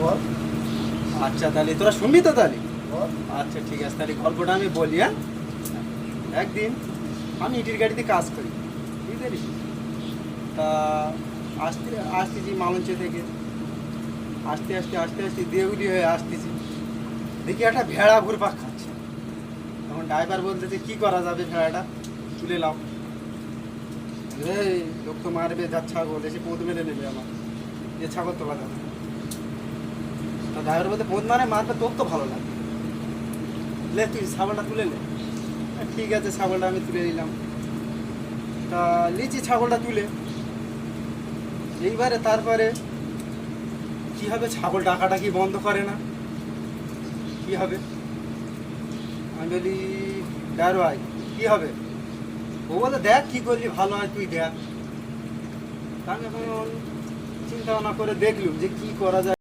বল। আচ্ছা তাহলে তোরা শুনবি তো তাহলে? বল। আচ্ছা ঠিক আছে, তাহলে গল্পটা আমি বলি। হ্যাঁ, একদিন আমি ইটির গাড়িতে কাজ করি, বুঝতে পারিস? তা আসতেছি মালঞ্চে থেকে, আস্তে আস্তে আস্তে আস্তে দেউলি হয়ে আসতেছি, দেখি একটা ভেড়া ঘুরপাক খাচ্ছে। তখন ড্রাইভার বলতেছে কি করা যাবে, ভেড়াটা তুলে নাও। এই লোক তো মারবে, যার ছাগল এসে পোদ মেরে নেবে আমার, এ ছাগল তোলা যাবে না। তা ড্রাইভার বলতে পোদ মানে মারবে, তোর তো ভালো লাগে, লে তুই ছাগলটা তুলে নে। ঠিক আছে, ছাগলটা আমি তুলে নিলাম। তা লিচি ছাগলটা তুলে, এইবারে তারপরে কি হবে, ছাগল ডাকাডাকি বন্ধ করে না, কি হবে? আমি বলি ড্রাইভার ভাই কী হবে? ও বলে দেখ কী করলি ভালো হয়, তুই দেখ। তা আমি এখন চিন্তা ভাবনা করে দেখলুম যে কী করা যায়।